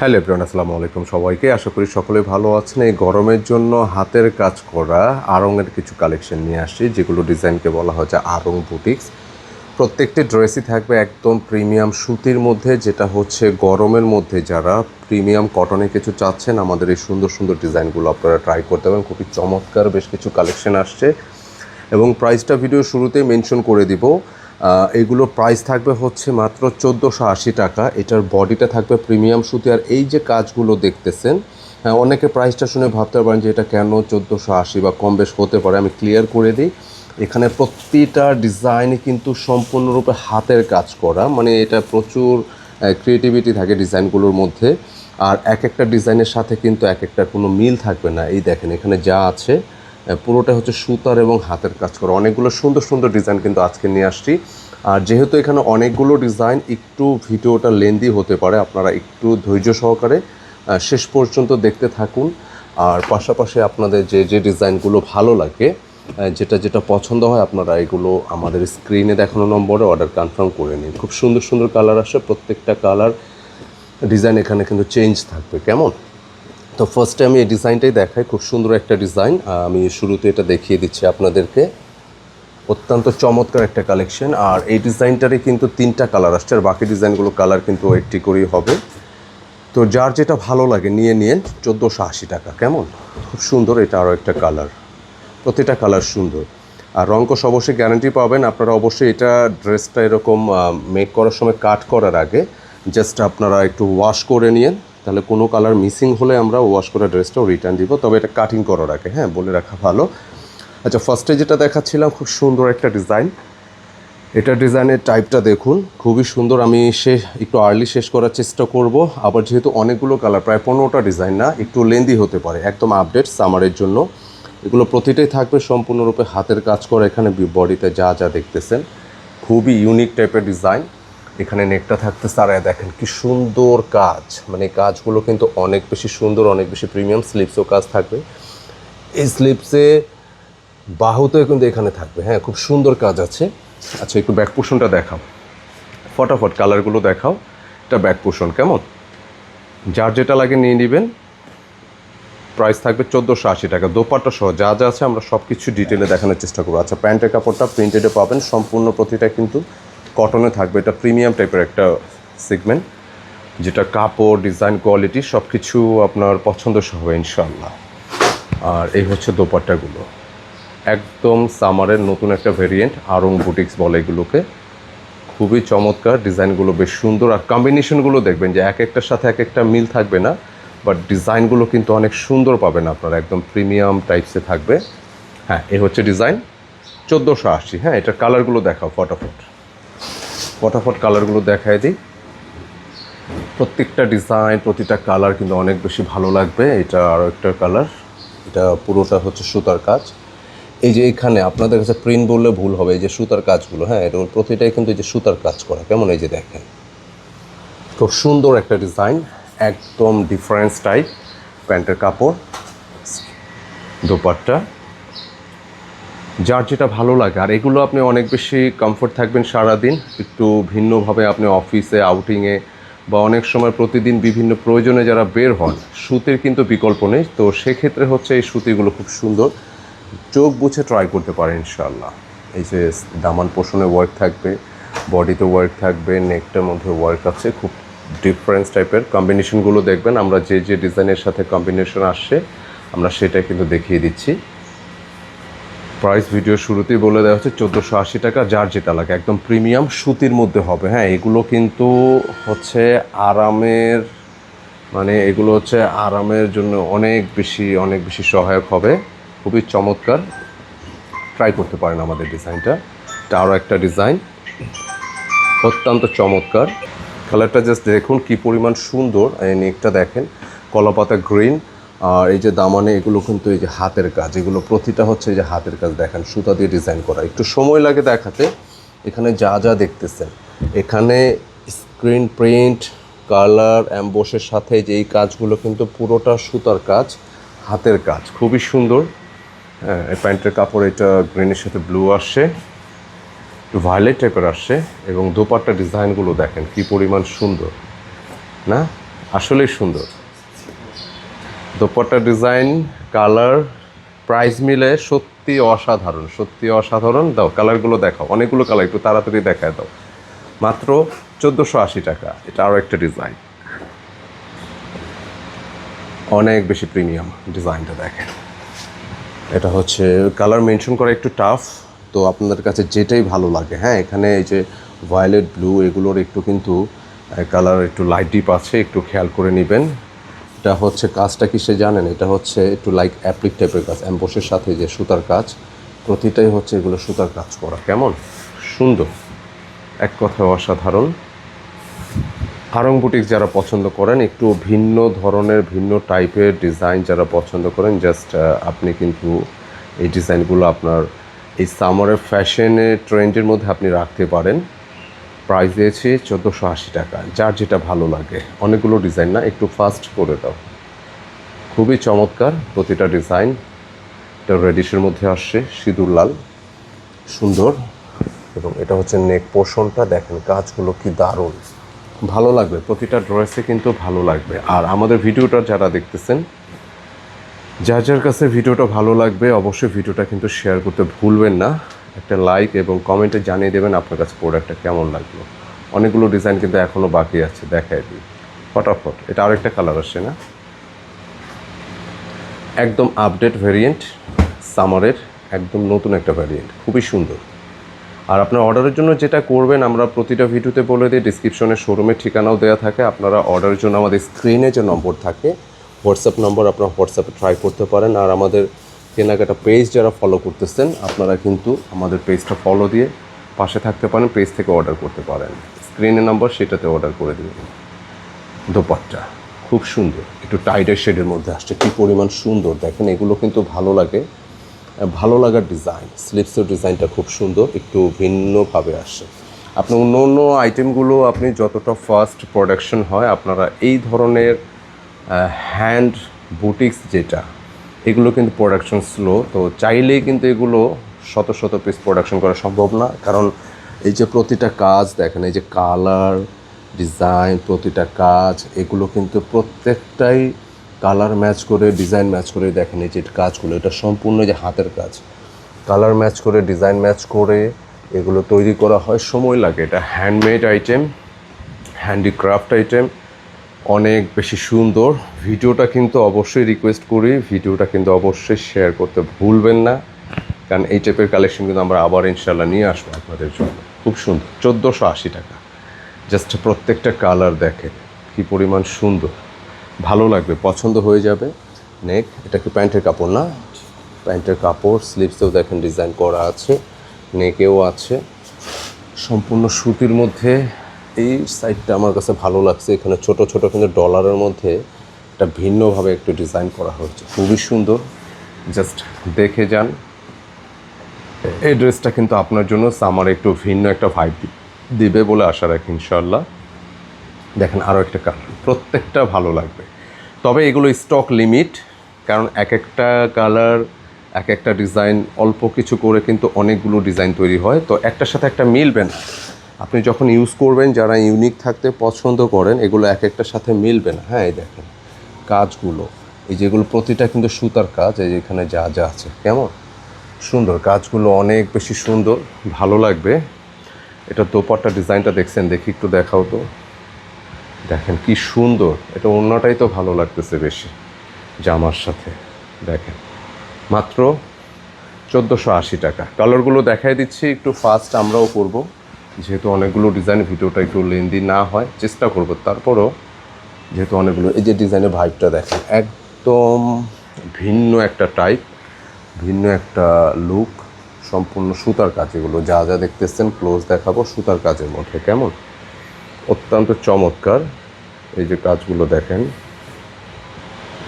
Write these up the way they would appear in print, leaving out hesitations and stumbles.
Hello everyone, আসসালামু আলাইকুম সবাইকে। আশা করি সকলেই ভালো আছেন। এই গরমের জন্য হাতের কাজ করা আড়ংয়ের কিছু কালেকশন নিয়ে আসছি, যেগুলো ডিজাইনকে বলা হচ্ছে আড়ং বুটিক্স। প্রত্যেকটি ড্রেসই থাকবে একদম প্রিমিয়াম সুতির মধ্যে, যেটা হচ্ছে গরমের মধ্যে যারা প্রিমিয়াম কটনে কিছু চাচ্ছেন, আমাদের এই সুন্দর সুন্দর ডিজাইনগুলো আপনারা ট্রাই করতে পারেন। খুবই চমৎকার বেশ কিছু কালেকশন আসছে এবং প্রাইসটা ভিডিও শুরুতেই মেনশন করে দিব। এইগুলো প্রাইস থাকবে হচ্ছে মাত্র 1480 টাকা। এটার বডিটা থাকবে প্রিমিয়াম সুতি। আর এই যে কাজগুলো দেখতেছেন, অনেকে প্রাইসটা শুনে ভাবতে পারেন যে এটা কেন 1480 বা কম বেশ হতে পারে। আমি ক্লিয়ার করে দিই, এখানে প্রতিটা ডিজাইনই কিন্তু সম্পূর্ণরূপে হাতের কাজ করা, মানে এটা প্রচুর ক্রিয়েটিভিটি থাকে ডিজাইনগুলোর মধ্যে। আর এক একটা ডিজাইনের সাথে কিন্তু এক একটা কোনো মিল থাকবে না। এই দেখেন এখানে যা আছে পুরোটা হচ্ছে সুতার এবং হাতের কাজ করা। অনেকগুলো সুন্দর সুন্দর ডিজাইন কিন্তু আজকে নিয়ে আসছি। আর যেহেতু এখানে অনেকগুলো ডিজাইন, একটু ভিডিওটা লেন্দি হতে পারে, আপনারা একটু ধৈর্য সহকারে শেষ পর্যন্ত দেখতে থাকুন। আর পাশাপাশি আপনাদের যে যে ডিজাইনগুলো ভালো লাগে, যেটা যেটা পছন্দ হয়, আপনারা এগুলো আমাদের স্ক্রিনে দেখানো নম্বরে অর্ডার কনফার্ম করে নিন। খুব সুন্দর সুন্দর কালার আসে, প্রত্যেকটা কালার ডিজাইন এখানে কিন্তু চেঞ্জ থাকবে। কেমন? তো ফার্স্টে আমি এই ডিজাইনটাই দেখাই। খুব সুন্দর একটা ডিজাইন, আমি শুরুতে এটা দেখিয়ে দিচ্ছি আপনাদেরকে। অত্যন্ত চমৎকার একটা কালেকশন। আর এই ডিজাইনটারই কিন্তু 3টা কালার আসছে, আর বাকি ডিজাইনগুলো কালার কিন্তু একটি করেই হবে। তো যার যেটা ভালো লাগে নিয়ে নিন। 1480 টাকা। কেমন? খুব সুন্দর। এটা আরও একটা কালার, প্রতিটা কালার সুন্দর। আর রঙকশ অবশ্যই গ্যারান্টি পাবেন। আপনারা অবশ্যই এটা ড্রেসটা এরকম মেক করার সময় কাট করার আগে জাস্ট আপনারা একটু ওয়াশ করে নিন, তাহলে কোনো কালার মিসিং হলে আমরা ওয়াশ করা ড্রেসটাও রিটার্ন দিব। তবে এটা কাটিং করার আগে বলে রাখা ভালো। আচ্ছা, ফার্স্টে যেটা দেখাচ্ছিলাম, খুব সুন্দর একটা ডিজাইন। এটা ডিজাইনের টাইপটা দেখুন, খুবই সুন্দর। আমি একটু আর্লি শেষ করার চেষ্টা করব। আবার যেহেতু অনেকগুলো কালার, প্রায় 15টা ডিজাইন, না একটু লেন্দি হতে পারে। একদম আপডেট সামারের জন্য এগুলো প্রতিটাই থাকবে সম্পূর্ণরূপে হাতের কাজ করা। এখানে বডিতে যা যা দেখতেছেন খুবই ইউনিক টাইপের ডিজাইন। এখানে নেকটা থাকতেছে, আর দেখেন কি সুন্দর কাজ, মানে কাজগুলো কিন্তু অনেক বেশি সুন্দর, অনেক বেশি প্রিমিয়াম। স্লিপসও কাজ থাকবে। এই স্লিপসে বাহুতেও কিন্তু এখানে থাকবে। খুব সুন্দর কাজ আছে। আচ্ছা, একটু ব্যাক পোর্শনটা দেখাও, ফটাফট কালারগুলো দেখাও। এটা ব্যাক পোর্শন। কেমন? যার যেটা লাগে নিয়ে নেবেন। প্রাইস থাকবে 1480 টাকা। দোপাট্টা সহ যা যা আছে আমরা সব কিছু ডিটেলে দেখানোর চেষ্টা করবো। আচ্ছা, প্যান্টের কাপড়টা প্রিন্টেডে পাবেন, সম্পূর্ণ প্রতিটা কিন্তু কটনে থাকবে। এটা প্রিমিয়াম টাইপের একটা সেগমেন্ট, যেটা কাপড়, ডিজাইন, কোয়ালিটি সব কিছু আপনার পছন্দসই হবে ইনশাল্লাহ। আর এই হচ্ছে দোপাট্টাগুলো, একদম সামারের নতুন একটা ভেরিয়েন্ট, আড়ং বুটিক্স বলে এগুলোকে। খুবই চমৎকার ডিজাইনগুলো, বেশ সুন্দর। আর কম্বিনেশনগুলো দেখবেন যে এক একটার সাথে এক একটা মিল থাকবে না, বাট ডিজাইনগুলো কিন্তু অনেক সুন্দর পাবেন আপনারা, একদম প্রিমিয়াম টাইপসে থাকবে। এই হচ্ছে ডিজাইন 1480। এটার কালারগুলো দেখাও ফটাফট, ফটাফট কালারগুলো দেখাই দিই। প্রত্যেকটা ডিজাইন, প্রতিটা কালার কিন্তু অনেক বেশি ভালো লাগবে। এটা আরও একটা কালার, এটা পুরোটা হচ্ছে সুতার কাজ। এই যে এখানে আপনাদের কাছে প্রিন্ট বললে ভুল হবে, এই যে সুতার কাজগুলো, এটা প্রতিটাই কিন্তু এই যে সুতার কাজ করা। কেমন? এই যে দেখেন, খুব সুন্দর একটা ডিজাইন, একদম ডিফারেন্স টাইপ। প্যান্টের কাপড়, দোপাট্টা, যার যেটা ভালো লাগে। আর এগুলো আপনি অনেক বেশি কমফোর্ট থাকবেন সারাদিন। একটু ভিন্নভাবে আপনি অফিসে, আউটিংয়ে বা অনেক সময় প্রতিদিন বিভিন্ন প্রয়োজনে যারা বের হন, সুতির কিন্তু বিকল্প নেই। তো সেক্ষেত্রে হচ্ছে এই সুতিগুলো খুব সুন্দর, চোখ বুঝে ট্রাই করতে পারেন ইনশাআল্লাহ। এই যে দামান পোষণে ওয়ার্ক থাকবে, বডিতে ওয়ার্ক থাকবে, নেকটার মধ্যে ওয়ার্ক আছে। খুব ডিফারেন্স টাইপের কম্বিনেশনগুলো দেখবেন। আমরা যে যে ডিজাইনের সাথে কম্বিনেশন আসছে আমরা সেটাই কিন্তু দেখিয়ে দিচ্ছি। প্রাইস ভিডিও শুরুতেই বলে দেওয়া হচ্ছে 1480 টাকা। যার যেটা লাগে, একদম প্রিমিয়াম সুতির মধ্যে হবে। এগুলো কিন্তু হচ্ছে আরামের, মানে এগুলো হচ্ছে আরামের জন্য অনেক বেশি সহায়ক হবে। খুবই চমৎকার, ট্রাই করতে পারেন আমাদের ডিজাইনটা। এটা আরও একটা ডিজাইন, অত্যন্ত চমৎকার। কালারটা জাস্ট দেখুন কি পরিমাণ সুন্দর। এই নেকটা দেখেন, কলাপাতা গ্রিন। আর এই যে দামানে এগুলো কিন্তু এই যে হাতের কাজ, এগুলো প্রতিটা হচ্ছে এই যে হাতের কাজ। দেখেন সুতা দিয়ে ডিজাইন করা, একটু সময় লাগে দেখাতে। এখানে যা যা দেখতেছেন, এখানে স্ক্রিন প্রিন্ট, কালার, অ্যাম্বোসের সাথে যে এই কাজগুলো কিন্তু পুরোটা সুতার কাজ, হাতের কাজ, খুবই সুন্দর। এই প্যান্টের কাপড় এটা গ্রিনের সাথে ব্লু আসছে, একটু ভায়োলেট টাইপের আসছে। এবং দোপাট্টা ডিজাইনগুলো দেখেন কি পরিমাণ সুন্দর না? আসলেই সুন্দর। দোপাট্টার ডিজাইন, কালার, প্রাইস মিলে সত্যি অসাধারণ, সত্যি অসাধারণ। দাও কালারগুলো দেখাও, অনেকগুলো কালার, একটু তাড়াতাড়ি দেখায় দাও। মাত্র 1480 টাকা। এটা আরও একটা ডিজাইন, অনেক বেশি প্রিমিয়াম। ডিজাইনটা দেখেন, এটা হচ্ছে কালার মেনশন করা একটু টাফ, তো আপনাদের কাছে যেটাই ভালো লাগে। হ্যাঁ, এখানে এই যে ভায়োলেট, ব্লু এগুলোর একটু কিন্তু কালার একটু লাইট ডিপ আছে, একটু খেয়াল করে নেবেন। এটা হচ্ছে কাজটা কি সে জানেন, এটা হচ্ছে একটু লাইক অ্যাপ্লিক টাইপের কাজ, অ্যাম্বোসের সাথে যে সুতার কাজ, প্রতিটাই হচ্ছে এগুলো সুতার কাজ করা। কেমন সুন্দর, এক কথায় অসাধারণ। আড়ং বুটিক যারা পছন্দ করেন, একটু ভিন্ন ধরনের ভিন্ন টাইপের ডিজাইন যারা পছন্দ করেন, জাস্ট আপনি কিন্তু এই ডিজাইনগুলো আপনার এই সামারের ফ্যাশনের ট্রেন্ডের মধ্যে আপনি রাখতে পারেন। প্রাইস দিয়েছি 1480 টাকা। যার যেটা ভালো লাগে, অনেকগুলো ডিজাইন না, একটু ফাস্ট করে দাও। খুবই চমৎকার প্রতিটা ডিজাইন। এটা রেডিশের মধ্যে আসছে, সিঁদুর লাল, সুন্দর। এবং এটা হচ্ছে নেক পোর্শনটা, দেখেন কাজগুলো কি দারুণ, ভালো লাগবে। প্রতিটা ড্রেসে কিন্তু ভালো লাগবে। আর আমাদের ভিডিওটা যারা দেখতেছেন, যার যার কাছে ভিডিওটা ভালো লাগবে, অবশ্যই ভিডিওটা কিন্তু শেয়ার করতে ভুলবেন না। একটা লাইক এবং কমেন্টে জানিয়ে দেবেন আপনার কাছে প্রোডাক্টটা কেমন লাগলো। অনেকগুলো ডিজাইন কিন্তু এখনও বাকি আছে, দেখাই দিই ফটাফট। এটা আরেকটা কালার আসছে না, একদম আপডেট ভেরিয়েন্ট, সামারের একদম নতুন একটা ভ্যারিয়েন্ট, খুবই সুন্দর। আর আপনার অর্ডারের জন্য যেটা করবেন, আমরা প্রতিটা ভিডিওতে বলে দিই, ডিসক্রিপশনে শোরুমের ঠিকানাও দেওয়া থাকে। আপনারা অর্ডারের জন্য আমাদের স্ক্রিনে যে নম্বর থাকে, হোয়াটসঅ্যাপ নম্বর, আপনারা হোয়াটসঅ্যাপে ট্রাই করতে পারেন। আর আমাদের কেনাকাটা পেজ যারা ফলো করতেছেন, আপনারা কিন্তু আমাদের পেজটা ফলো দিয়ে পাশে থাকতে পারেন, পেজ থেকে অর্ডার করতে পারেন। স্ক্রিনে নম্বর, সেটাতে অর্ডার করে দেবেন। দোপাট্টা খুব সুন্দর, একটু টাইটার শেডের মধ্যে আসছে, কী পরিমাণ সুন্দর দেখেন। এগুলো কিন্তু ভালো লাগে, ভালো লাগার ডিজাইন। স্লিপসের ডিজাইনটা খুব সুন্দর, একটু ভিন্নভাবে আসে। আপনি অন্য অন্য আইটেমগুলো আপনি যতটা ফাস্ট প্রোডাকশন হয়, আপনারা এই ধরনের হ্যান্ড বুটিক্স যেটা, এগুলো কিন্তু প্রোডাকশন স্লো। তো চাইলেই কিন্তু এগুলো শত শত পিস প্রোডাকশন করা সম্ভব না, কারণ এই যে প্রতিটা কাজ দেখেন, এই যে কালার ডিজাইন, প্রতিটা কাজ, এগুলো কিন্তু প্রত্যেকটাই কালার ম্যাচ করে, ডিজাইন ম্যাচ করে। দেখেন এই যে কাজগুলো, এটা সম্পূর্ণ যে হাতের কাজ, কালার ম্যাচ করে, ডিজাইন ম্যাচ করে এগুলো তৈরি করা হয়, সময় লাগে। এটা হ্যান্ডমেড আইটেম, হ্যান্ডিক্রাফট আইটেম, অনেক বেশি সুন্দর। ভিডিওটা কিন্তু অবশ্যই রিকোয়েস্ট করি, ভিডিওটা কিন্তু অবশ্যই শেয়ার করতে ভুলবেন না, কারণ এই টাইপের কালেকশন কিন্তু আমরা আবার ইনশাল্লাহ নিয়ে আসবো আপনাদের জন্য। খুব সুন্দর, 1480 টাকা। জাস্ট প্রত্যেকটা কালার দেখেন কী পরিমাণ সুন্দর, ভালো লাগবে, পছন্দ হয়ে যাবে। নেক, এটা কি প্যান্টের কাপড় না? প্যান্টের কাপড়। স্লিভসেও দেখেন ডিজাইন করা আছে, নেকেও আছে, সম্পূর্ণ সুতির মধ্যে। এই সাইডটা আমার কাছে ভালো লাগছে, এখানে ছোট ছোট কিন্তু ডলারের মধ্যে একটা ভিন্নভাবে একটু ডিজাইন করা হয়েছে, খুবই সুন্দর। জাস্ট দেখে যান। এই ড্রেসটা কিন্তু আপনার জন্য সামারে একটু ভিন্ন একটা ভাইব দিবে বলে আশা রাখি ইনশাল্লাহ। দেখেন আরও একটা কালার, প্রত্যেকটা ভালো লাগবে। তবে এগুলো স্টক লিমিট, কারণ এক একটা কালার, এক একটা ডিজাইন, অল্প কিছু করে কিন্তু অনেকগুলো ডিজাইন তৈরি হয়, তো একটার সাথে একটা মিলবে না। আপনি যখন ইউজ করবেন, যারা ইউনিক থাকতে পছন্দ করেন, এগুলো এক একটার সাথে মিলবে না। হ্যাঁ, এই দেখেন কাজগুলো, এই যেগুলো প্রতিটা কিন্তু সুতার কাজ, এই যেখানে যা যা আছে, কেমন সুন্দর কাজগুলো, অনেক বেশি সুন্দর, ভালো লাগবে। এটা দোপাট্টা ডিজাইনটা দেখছেন, দেখি একটু দেখাও তো। দেখেন কি সুন্দর, এটা অন্যটাই তো ভালো লাগতেছে বেশি জামার সাথে। দেখেন মাত্র 1480 টাকা। কালারগুলো দেখাই দিচ্ছি, একটু ফাস্ট আমরাও করব, যেহেতু অনেকগুলো ডিজাইন, ভিডিওটা একটু লেন্দি না হয় চেষ্টা করব, তারপরও যেহেতু অনেকগুলো। এই যে ডিজাইনের ভাইবটা দেখেন, একদম ভিন্ন একটা টাইপ, ভিন্ন একটা লুক, সম্পূর্ণ সুতার কাজ। এগুলো যা যা দেখতেছেন, ক্লোজ দেখাবো, সুতার কাজের মধ্যে, কেমন অত্যন্ত চমৎকার। এই যে কাজগুলো দেখেন,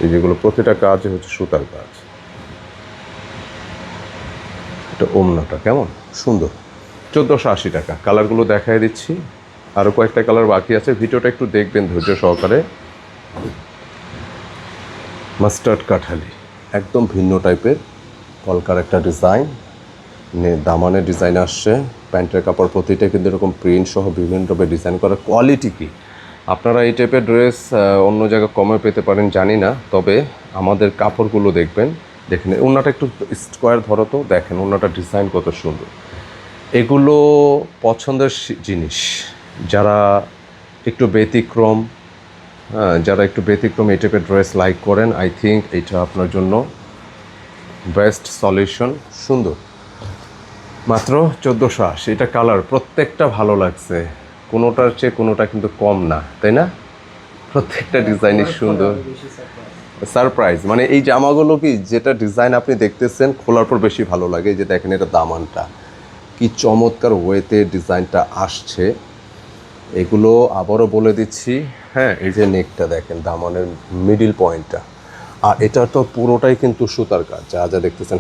এই যেগুলো প্রতিটা কাজ হচ্ছে সুতার কাজ। এটা ওড়নাটা কেমন সুন্দর, 1480 টাকা। কালারগুলো দেখাই দিচ্ছি, আরও কয়েকটা কালার বাকি আছে, ভিডিওটা একটু দেখবেন ধৈর্য সহকারে। মাস্টার্ড কাঠালি, একদম ভিন্ন টাইপের কলকার একটা ডিজাইন, দামানের ডিজাইন আসছে। প্যান্টের কাপড় প্রতিটা কিন্তু এরকম প্রিন্ট সহ বিভিন্ন রকমের ডিজাইন করা। কোয়ালিটি কি, আপনারা এই টাইপের ড্রেস অন্য জায়গায় কমে পেতে পারেন জানি না, তবে আমাদের কাপড়গুলো দেখবেন, দেখেন ওনাটা একটু স্কোয়ার ধরো তো, দেখেন ওনাটা ডিজাইন কত সুন্দর। এগুলো পছন্দের জিনিস, যারা একটু ব্যতিক্রম, হ্যাঁ যারা একটু ব্যতিক্রম এই টাইপের ড্রেস লাইক করেন, আই থিঙ্ক এটা আপনার জন্য বেস্ট সলিউশন। সুন্দর, মাত্র 1480। এটা কালার প্রত্যেকটা ভালো লাগছে, কোনোটার চেয়ে কোনোটা কিন্তু কম না, তাই না? প্রত্যেকটা ডিজাইনই সুন্দর। সারপ্রাইজ মানে এই জামাগুলো কি যেটা ডিজাইন আপনি দেখতেছেন খোলার পর বেশি ভালো লাগে। এই যে দেখেন এটা দামানটা কি চমৎকার ওয়েতে ডিজাইনটা আসছে। এগুলো আবারও বলে দিচ্ছি, হ্যাঁ এই যে নেকটা দেখেন, দামানের মিডিল পয়েন্টটা, আর এটা তো পুরোটাই কিন্তু সুতার কাজ, যা যা দেখতেছেন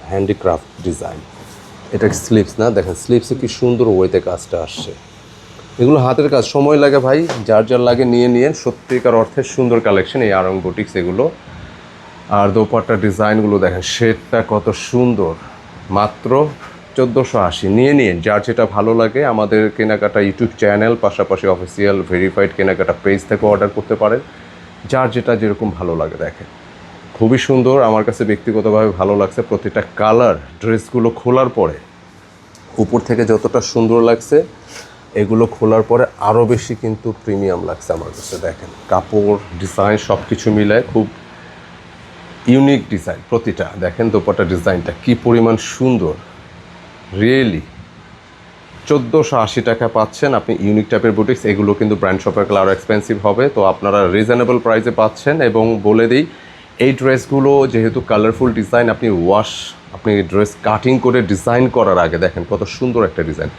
হ্যান্ডিক্রাফট ডিজাইন। এটা স্লিপস না, দেখেন স্লিপসে কি সুন্দর ওয়েতে কাজটা আসছে। এগুলো হাতের কাজ, সময় লাগে ভাই, যার যার লাগে নিয়ে সত্যিকার অর্থে সুন্দর কালেকশন এই আরং বুটিক্স এগুলো। আর দোপাট্টার ডিজাইনগুলো দেখেন, শেডটা কত সুন্দর, মাত্র 1480। নিয়ে যার যেটা ভালো লাগে। আমাদের কেনাকাটা ইউটিউব চ্যানেল পাশাপাশি অফিসিয়াল ভেরিফাইড কেনাকাটা পেজ থেকে অর্ডার করতে পারেন, যার যেটা যেরকম ভালো লাগে। দেখেন খুবই সুন্দর, আমার কাছে ব্যক্তিগতভাবে ভালো লাগছে প্রতিটা কালার। ড্রেসগুলো খোলার পরে উপর থেকে যতটা সুন্দর লাগছে, এগুলো খোলার পরে আরও বেশি কিন্তু প্রিমিয়াম লাগছে আমার কাছে। দেখেন কাপড়, ডিজাইন সব কিছু মিলায় খুব ইউনিক ডিজাইন প্রতিটা। দেখেন দোপাট্টা ডিজাইনটা কি পরিমাণ সুন্দর, রিয়েলি 1480 টাকা পাচ্ছেন আপনি ইউনিক টাইপের বুটিক্স। এগুলো কিন্তু ব্র্যান্ড শপের আরও এক্সপেন্সিভ হবে, তো আপনারা রিজনেবল প্রাইসে পাচ্ছেন। এবং বলে দিই, এই ড্রেসগুলো যেহেতু কালারফুল ডিজাইন, আপনি ড্রেস কাটিং করে ডিজাইন করার আগে দেখেন কত সুন্দর একটা ডিজাইন।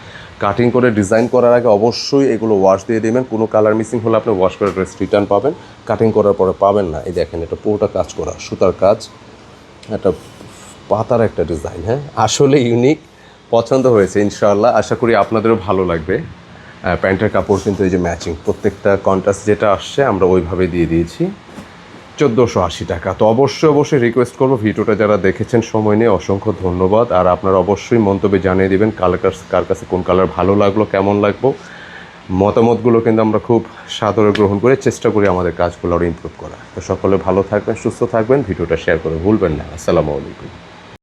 কাটিং করে ডিজাইন করার আগে অবশ্যই এগুলো ওয়াশ দিয়ে দেবেন। কোনো কালার মিসিং হলে আপনি ওয়াশ করে ড্রেস রিটার্ন পাবেন, কাটিং করার পরে পাবেন না। এই দেখেন এটা পুরোটা কাজ করা, সুতার কাজ, একটা পাতার একটা ডিজাইন। হ্যাঁ আসলে ইউনিক, পছন্দ হয়েছে ইনশাআল্লাহ, আশা করি আপনাদেরও ভালো লাগবে। প্যান্টের কাপড় কিন্তু এই যে ম্যাচিং, প্রত্যেকটা কন্ট্রাস্ট যেটা আসছে আমরা ওইভাবে দিয়ে দিয়েছি। 1480 টাকা। তো অবশ্যই রিকোয়েস্ট করবো, ভিডিওটা যারা দেখেছেন সময় নিয়ে অসংখ্য ধন্যবাদ। আর আপনারা অবশ্যই মন্তব্যে জানিয়ে দেবেন কার কাছে কোন কালার ভালো লাগলো, কেমন লাগলো। মতামতগুলো কিন্তু আমরা খুব সাদরে গ্রহণ করে চেষ্টা করি আমাদের কাজগুলো আরও ইমপ্রুভ করা। তো সকলে ভালো থাকবেন, সুস্থ থাকবেন, ভিডিওটা শেয়ার করে ভুলবেন না। আসসালামু আলাইকুম।